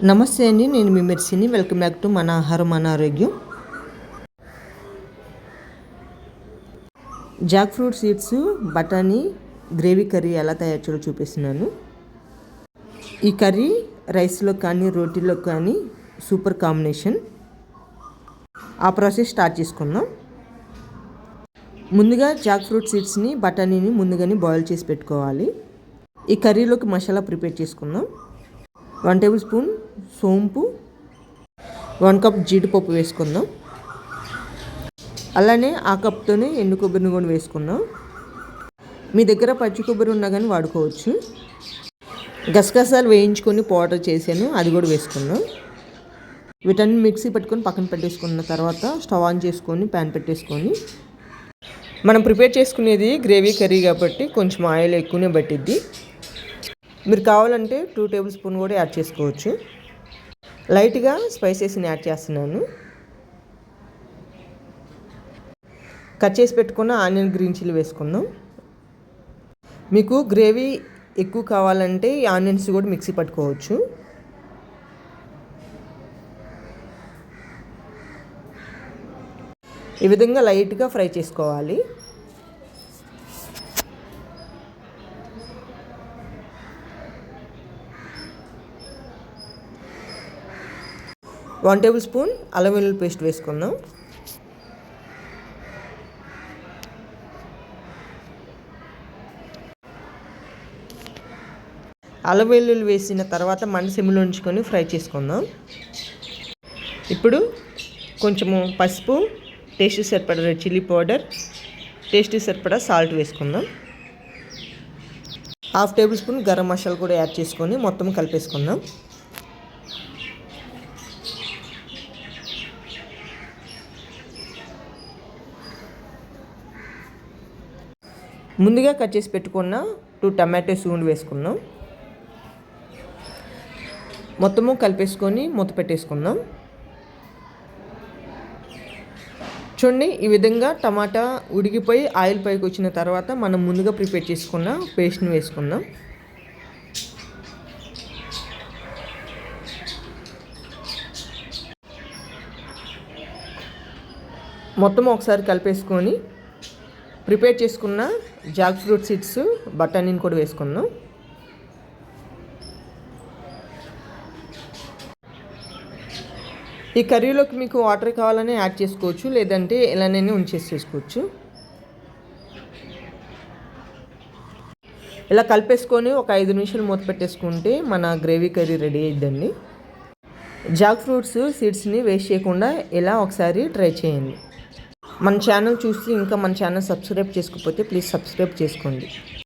నమస్తే అండి, నేను మీ మెర్సిని. వెల్కమ్ బ్యాక్ టు మన ఆహారం మన ఆరోగ్యం. జాక్ ఫ్రూట్ సీడ్స్ బఠానీ గ్రేవీ కర్రీ ఎలా తయారు చేయాలో చూపిస్తున్నాను. ఈ కర్రీ రైస్లో కానీ రోటీలో కానీ సూపర్ కాంబినేషన్. ఆ ప్రాసెస్ స్టార్ట్ చేసుకుందాం. ముందుగా జాక్ ఫ్రూట్ సీడ్స్ని బఠానీని ముందుగానే బాయిల్ చేసి పెట్టుకోవాలి. ఈ కర్రీలోకి మసాలా ప్రిపేర్ చేసుకుందాం. 1 టేబుల్ స్పూన్ సోంపు, 1 కప్ జీడిపప్పు వేసుకుందాం. అలానే ఆ కప్తోనే ఎండు కొబ్బరిని కూడా వేసుకుందాం. మీ దగ్గర పచ్చి కొబ్బరి ఉన్నా కానీ వాడుకోవచ్చు. గసగసాలు వేయించుకొని పౌడర్ చేశాను, అది కూడా వేసుకుందాం. వీటన్ని మిక్సీ పెట్టుకొని పక్కన పెట్టేసుకున్న తర్వాత స్టవ్ ఆన్ చేసుకొని ప్యాన్ పెట్టేసుకొని, మనం ప్రిపేర్ చేసుకునేది గ్రేవీ కర్రీ కాబట్టి కొంచెం ఆయిల్ ఎక్కువనే పట్టిద్ది. మీరు కావాలంటే 2 టేబుల్ స్పూన్ కూడా యాడ్ చేసుకోవచ్చు. లైట్గా స్పైసెస్ని యాడ్ చేస్తున్నాను. కట్ చేసి పెట్టుకున్న ఆనియన్, గ్రీన్ చిల్లీ వేసుకుందాం. మీకు గ్రేవీ ఎక్కువ కావాలంటే ఈ ఆనియన్స్ కూడా మిక్సీ పట్టుకోవచ్చు. ఈ విధంగా లైట్గా ఫ్రై చేసుకోవాలి. వన్ టేబుల్ స్పూన్ అల్లం వెల్లుల్లి పేస్ట్ వేసుకుందాం. అల్లం వెల్లుల్లి వేసిన తర్వాత మంట సిమ్లో ఉంచుకొని ఫ్రై చేసుకుందాం. ఇప్పుడు కొంచెము పసుపు, టేస్ట్ సరిపడా రెడ్ చిల్లీ పౌడర్, టేస్ట్ సరిపడా సాల్ట్ వేసుకుందాం. 1/2 టేబుల్ స్పూన్ గరం మసాలా కూడా యాడ్ చేసుకొని మొత్తం కలిపేసుకుందాం. ముందుగా కట్ చేసి పెట్టుకున్న 2 టమాటోస్ కూడా వేసుకుందాం. మొత్తము కలిపేసుకొని మూత పెట్టేసుకుందాం. చూడండి, ఈ విధంగా టమాటా ఉడికిపోయి ఆయిల్ పైకి వచ్చిన తర్వాత మనం ముందుగా ప్రిపేర్ చేసుకున్న పేస్ట్ని వేసుకుందాం. మొత్తం ఒకసారి కలిపేసుకొని ప్రిపేర్ చేసుకున్న జాక్ ఫ్రూట్ సీడ్స్ బఠానీని కూడా వేసుకుందాం. ఈ కర్రీలోకి మీకు వాటర్ కావాలని యాడ్ చేసుకోవచ్చు, లేదంటే ఇలానే ఉంచేసుకోవచ్చు. ఇలా కలిపేసుకొని ఒక 5 నిమిషాలు మూత పెట్టేసుకుంటే మన గ్రేవీ కర్రీ రెడీ అయిద్దండి. జాక్ ఫ్రూట్స్ సీడ్స్ని వేస్ట్ చేయకుండా ఇలా ఒకసారి ట్రై చేయండి. మన ఛానల్ చూసి ఇంకా మన ఛానల్ సబ్స్క్రైబ్ చేసుకోకపోతే ప్లీజ్ సబ్స్క్రైబ్ చేసుకోండి.